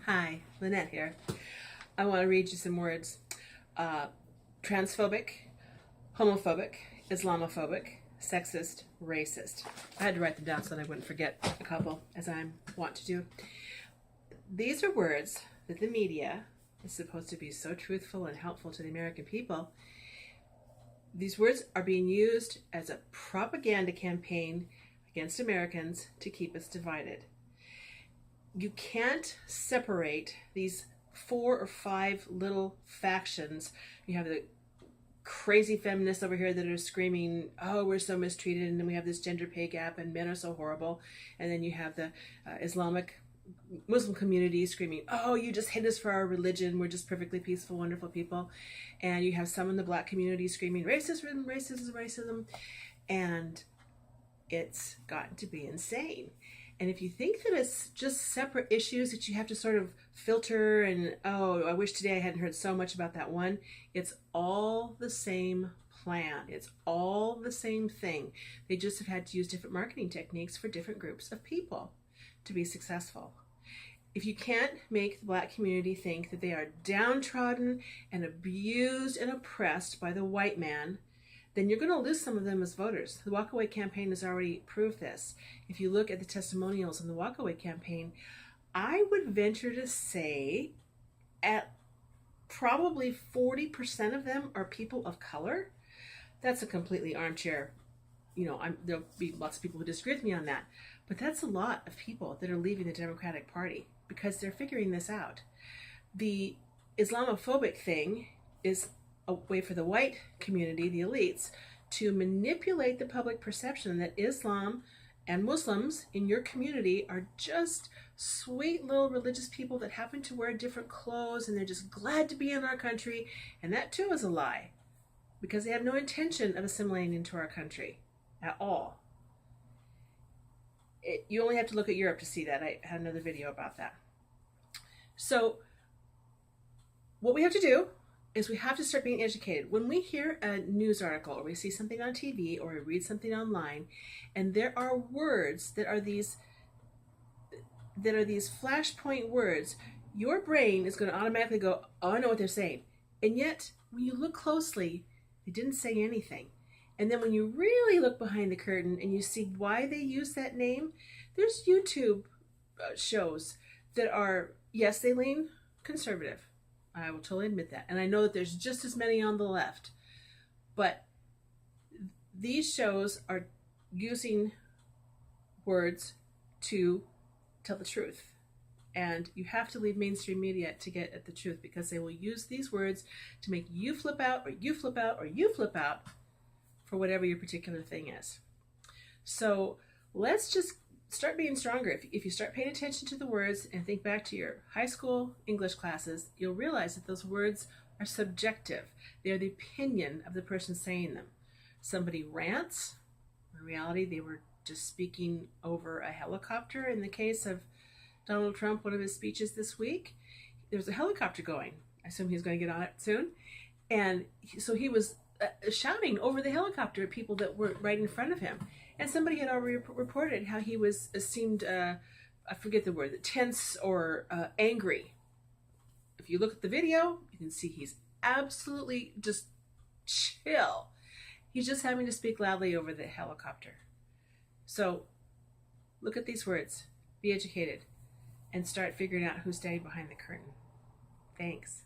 Hi, Lynette here. I want to read you some words. Transphobic, homophobic, Islamophobic, sexist, racist. I had to write them down so that I wouldn't forget a couple, as I want to do. These are words that the media is supposed to be so truthful and helpful to the American people. These words are being used as a propaganda campaign against Americans to keep us divided. You can't separate these 4 or 5 little factions. You have the crazy feminists over here that are screaming, oh, we're so mistreated, and then we have this gender pay gap and men are so horrible, and then you have the Islamic Muslim community screaming, oh, you just hate us for our religion, we're just perfectly peaceful, wonderful people. And you have some in the black community screaming racism, racism, racism, and it's gotten to be insane. And if you think that it's just separate issues that you have to sort of filter and, oh, I wish today I hadn't heard so much about that one, it's all the same plan. It's all the same thing. They just have had to use different marketing techniques for different groups of people to be successful. If you can't make the black community think that they are downtrodden and abused and oppressed by the white man, then you're going to lose some of them as voters. The Walkaway campaign has already proved this. If you look at the testimonials in the Walkaway campaign, I would venture to say at probably 40% of them are people of color. That's a completely armchair, there'll be lots of people who disagree with me on that, but that's a lot of people that are leaving the Democratic Party because they're figuring this out. The Islamophobic thing is a way for the white community, the elites, to manipulate the public perception that Islam and Muslims in your community are just sweet little religious people that happen to wear different clothes and they're just glad to be in our country. And that too is a lie, because they have no intention of assimilating into our country at all. You only have to look at Europe to see that. I had another video about that. So what we have to do is we have to start being educated. When we hear a news article or we see something on TV or we read something online and there are words that are these flashpoint words, your brain is going to automatically go, oh, I know what they're saying. And yet, when you look closely, they didn't say anything. And then when you really look behind the curtain and you see why they use that name, there's YouTube shows that are, yes, they lean conservative. I will totally admit that. And I know that there's just as many on the left. But these shows are using words to tell the truth. And you have to leave mainstream media to get at the truth, because they will use these words to make you flip out, or you flip out, or you flip out for whatever your particular thing is. So let's just start being stronger. If you start paying attention to the words and think back to your high school English classes, you'll realize that those words are subjective. They are the opinion of the person saying them. Somebody rants. In reality, they were just speaking over a helicopter. In the case of Donald Trump, one of his speeches this week, there was a helicopter going. I assume he's going to get on it soon. And so he was shouting over the helicopter at people that were right in front of him. And somebody had already reported how he seemed, I forget the word, tense or angry. If you look at the video, you can see he's absolutely just chill. He's just having to speak loudly over the helicopter. So look at these words, be educated, and start figuring out who's standing behind the curtain. Thanks.